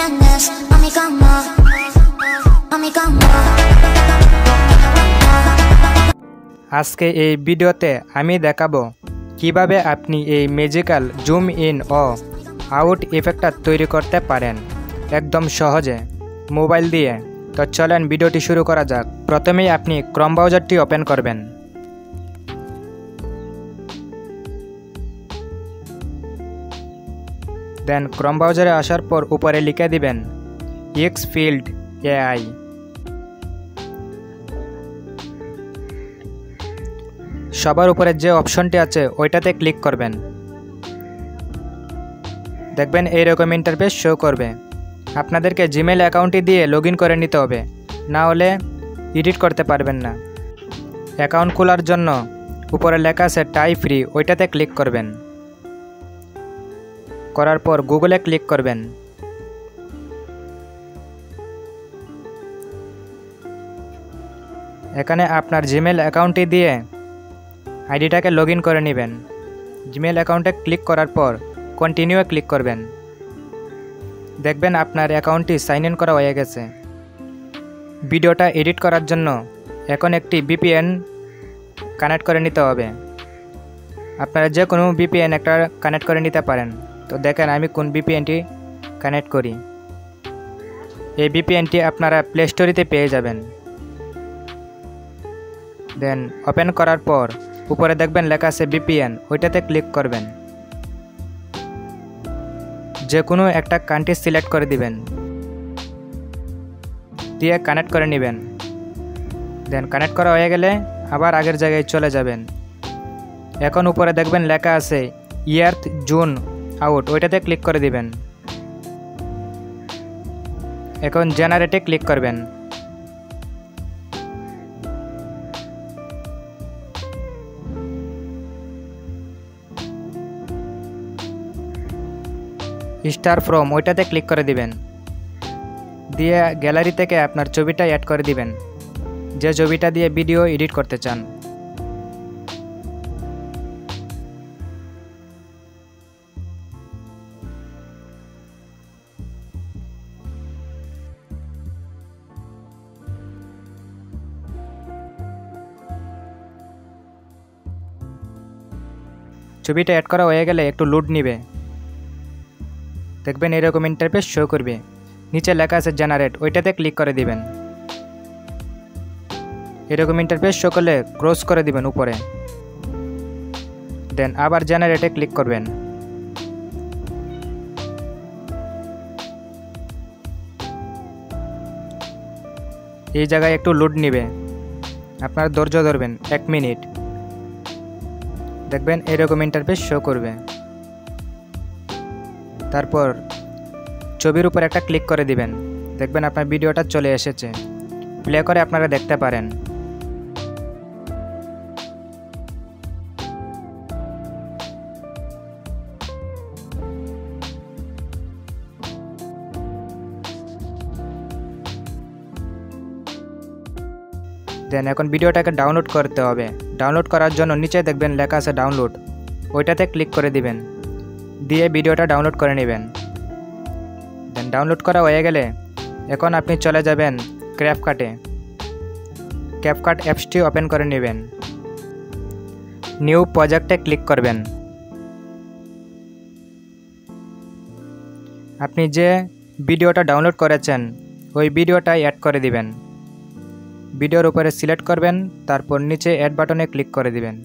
tienes, mami como, mami como. আজকে এই ভিডিওতে আমি দেখাবো কিভাবে আপনি এই ম্যাজিক্যাল জুম ইন ও আউট ইফেক্টটা তৈরি করতে পারেন একদম সহজে মোবাইল দিয়ে। তো চলেন ভিডিওটি শুরু করা যাক। প্রথমেই আপনি ক্রোম ব্রাউজারটি ওপেন করবেন। দেন ক্রোম ব্রাউজারে আসার পর উপরে লিখে দিবেন এক্সফিল্ড এআই। সবার উপরে যে অপশনটি আছে ওইটাতে ক্লিক করবেন। দেখবেন এইরকম ইন্টারফেস শো করবে। আপনাদেরকে জিমেল অ্যাকাউন্টটি দিয়ে লগ ইন করে নিতে হবে, না হলে এডিট করতে পারবেন না। অ্যাকাউন্ট খোলার জন্য উপরে লেখা আছে টাইপ ফ্রি, ওইটাতে ক্লিক করবেন। করার পর গুগলে ক্লিক করবেন। এখানে আপনার জিমেল অ্যাকাউন্টটি দিয়ে আইডিটাকে লগ ইন করে নেবেন। জিমেল অ্যাকাউন্টে ক্লিক করার পর কন্টিনিউয়ে ক্লিক করবেন। দেখবেন আপনার অ্যাকাউন্টটি সাইন ইন করা হয়ে গেছে। ভিডিওটা এডিট করার জন্য এখন একটি ভিপিএন কানেক্ট করে নিতে হবে। আপনারা যে কোনো ভিপিএন একটা কানেক্ট করে নিতে পারেন। তো দেখেন আমি কোন ভিপিএনটি কানেক্ট করি। এই ভিপিএনটি আপনারা প্লে স্টোরেতে পেয়ে যাবেন। দেন ওপেন করার পর উপরে দেখবেন লেখা আছে ভিপিএন, ওইটাতে ক্লিক করবেন। যে কোনো একটা কান্ট্রি সিলেক্ট করে দিবেন, দিয়ে কানেক্ট করে নেবেন। দেন কানেক্ট করা হয়ে গেলে আবার আগের জায়গায় চলে যাবেন। এখন উপরে দেখবেন লেখা আছে ইয়ার্থ জুন আউট, ওইটাতে ক্লিক করে দিবেন। এখন জেনারেটে ক্লিক করবেন। স্টার ফ্রম ওইটাতে ক্লিক করে দিবেন, দিয়ে গ্যালারি থেকে আপনার ছবিটা অ্যাড করে দিবেন, যে ছবিটা দিয়ে ভিডিও এডিট করতে চান। ছবিটা অ্যাড করা হয়ে গেলে একটু লোড নিবে। দেখবেন এরকম ইন্টারফেস শো করবে। নিচে লেখা আছে জেনারেট, ওইটাতে ক্লিক করে দিবেন। এরকম ইন্টারফেস শো করলে ক্রস করে দিবেন উপরে। দেন আবার জেনারেটে ক্লিক করবেন। এই জায়গায় একটু লোড নিবে, আপনার ধৈর্য ধরবেন 1 মিনিট। দেখবেন এরকম ইন্টারফেস শো করবে। তারপর ছবির উপর একটা ক্লিক করে দিবেন। দেখবেন আপনার ভিডিওটা চলে এসেছে। প্লে করে আপনারা দেখতে পারেন। দেন এখন ভিডিওটাকে ডাউনলোড করতে হবে। ডাউনলোড করার জন্য নিচে দেখবেন লেখা আছে ডাউনলোড, ওইটাতে ক্লিক করে দিবেন, দিয়ে ভিডিওটা ডাউনলোড করে নেবেন। দেন ডাউনলোড করা হয়ে গেলে এখন আপনি চলে যাবেন ক্যাপকাটে। ক্যাপকাট অ্যাপসটি ওপেন করে নেবেন। নিউ প্রজেক্টে ক্লিক করবেন। আপনি যে ভিডিওটা ডাউনলোড করেছেন ওই ভিডিওটা অ্যাড করে দিবেন। ভিডিওর উপরে সিলেক্ট করবেন, তারপর নিচে অ্যাড বাটনে ক্লিক করে দিবেন।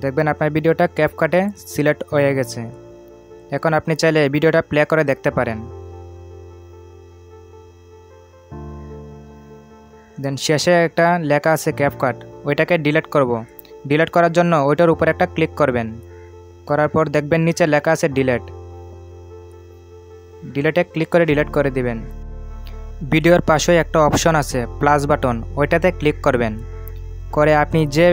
দেখবেন আপনার ভিডিওটা ক্যাপকাটে সিলেক্ট হয়ে গেছে। এখন আপনি চাইলে ভিডিওটা প্লে করে দেখতে পারেন। দেন শেষে একটা লেখা আছে ক্যাপকাট, ওইটাকে ডিলিট করব। ডিলিট করার জন্য ওইটার উপর একটা ক্লিক করবেন। করার পর দেখবেন নিচে লেখা আছে ডিলিট। ডিলিটে ক্লিক করে ডিলিট করে দিবেন। ভিডিওর পাশে একটা অপশন আছে প্লাস বাটন, ওইটাতে ক্লিক করবেন। করে আপনি যে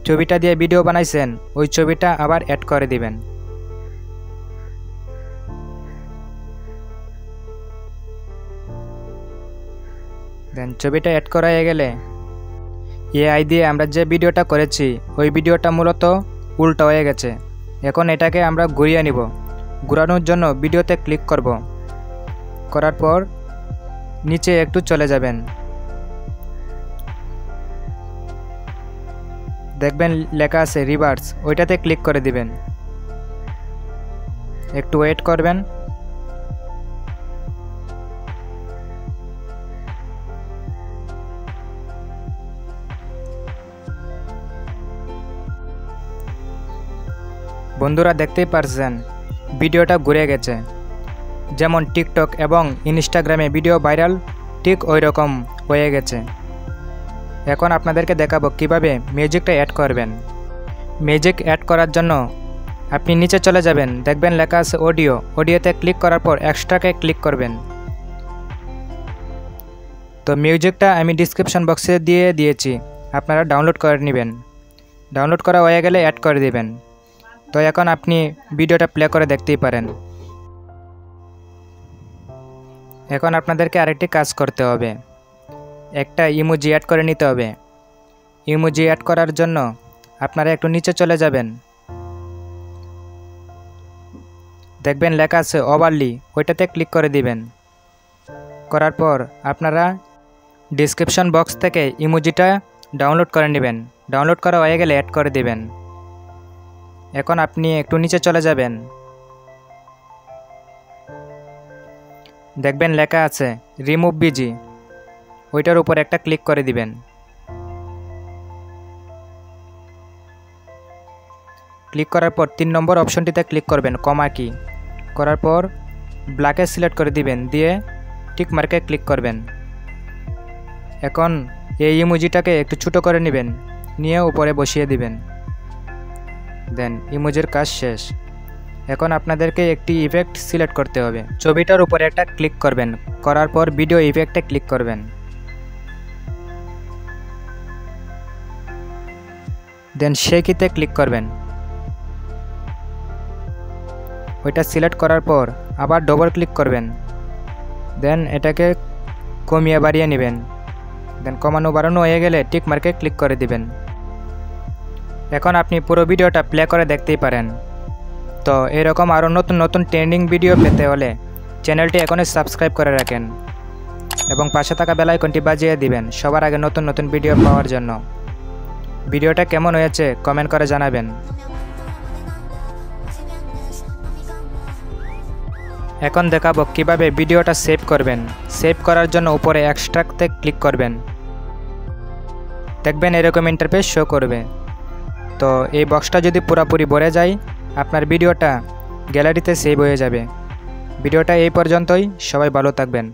ছবিটা দিয়ে ভিডিও বানাইছেন ওই ছবিটা আবার অ্যাড করে দিবেন। দেন ছবিটা অ্যাড করা হয়ে গেলে এআই দিয়ে আমরা যে ভিডিওটা করেছি ওই ভিডিওটা মূলত উল্টো হয়ে গেছে। এখন এটাকে আমরা ঘুরিয়ে নিব। ঘোরানোর জন্য ভিডিওতে ক্লিক করব। করার পর নিচে একটু চলে যাবেন, দেখবেন লেখা আছে রিভার্স, ওইটাতে ক্লিক করে দিবেন। একটু ওয়েট করবেন। বন্ধুরা দেখতেই পারছেন ভিডিওটা ঘুরে গেছে। যেমন টিকটক এবং ইনস্টাগ্রামে ভিডিও ভাইরাল ঠিক ওই রকম হয়ে গেছে। এখন আপনাদেরকে দেখাবো কিভাবে মিউজিকটা অ্যাড করবেন। মিউজিক অ্যাড করার জন্য আপনি নিচে চলে যাবেন, দেখবেন লেখা আছে অডিও। অডিওতে ক্লিক করার পর এক্সট্রাকে ক্লিক করবেন। তো মিউজিকটা আমি ডিসক্রিপশন বক্সে দিয়ে দিয়েছি, আপনারা ডাউনলোড করে নেবেন। ডাউনলোড করা হয়ে গেলে অ্যাড করে দিবেন। তো এখন আপনি ভিডিওটা প্লে করে দেখতেই পারেন। এখন আপনাদেরকে আরেকটি কাজ করতে হবে, একটা ইমোজি অ্যাড করে নিতে হবে। ইমোজি অ্যাড করার জন্য আপনারা একটু নিচে চলে যাবেন, দেখবেন লেখা আছে ওভারলি, ওইটাতে ক্লিক করে দিবেন। করার পর আপনারা ডিসক্রিপশন বক্স থেকে ইমোজিটা ডাউনলোড করে নেবেন। ডাউনলোড করা হয়ে গেলে অ্যাড করে দিবেন। এখন আপনি একটু নিচে চলে যাবেন, দেখবেন লেখা আছে রিমুভ বিজি, ওইটার উপর একটা ক্লিক করে দিবেন। ক্লিক করার পর 3 নম্বর অপশনটিতে ক্লিক করবেন, কমা কি। করার পর ব্ল্যাকে সিলেক্ট করে দিবেন, দিয়ে টিক মার্কে ক্লিক করবেন। এখন এই ইমোজিটাকে একটু ছোটো করে নেবেন, নিয়ে উপরে বসিয়ে দিবেন। দেন ইমোজির কাজ শেষ। এখন আপনাদেরকে একটি ইফেক্ট সিলেক্ট করতে হবে। ছবিটার উপরে একটা ক্লিক করবেন, করার পর ভিডিও ইফেক্টে ক্লিক করবেন। দেন শেকিতে ক্লিক করবেন। ওইটা সিলেক্ট করার পর আবার ডবল ক্লিক করবেন। দেন এটাকে কমিয়ে বাড়িয়ে নেবেন। দেন কমানো বাড়ানো হয়ে গেলে টিক মার্কে ক্লিক করে দিবেন। এখন আপনি পুরো ভিডিওটা প্লে করে দেখতেই পারেন। তো এরকম আরও নতুন নতুন ট্রেন্ডিং ভিডিও পেতে হলে চ্যানেলটি এখনই সাবস্ক্রাইব করে রাখেন এবং পাশে থাকা বেল আইকনটি বাজিয়ে দিবেন সবার আগে নতুন নতুন ভিডিও পাওয়ার জন্য। ভিডিওটা কেমন হয়েছে কমেন্ট করে জানাবেন। এখন দেখাবো কিভাবে ভিডিওটা সেভ করবেন। সেভ করার জন্য উপরে এক্সট্রাক্টে ক্লিক করবেন, দেখবেন এরকম ইন্টারফেস শো করবে। তো এই বক্সটা যদি পুরোপুরি ভরে যায় আপনার ভিডিওটা গ্যালারিতে সেভ হয়ে যাবে। ভিডিওটা এই পর্যন্তই, সবাই ভালো থাকবেন।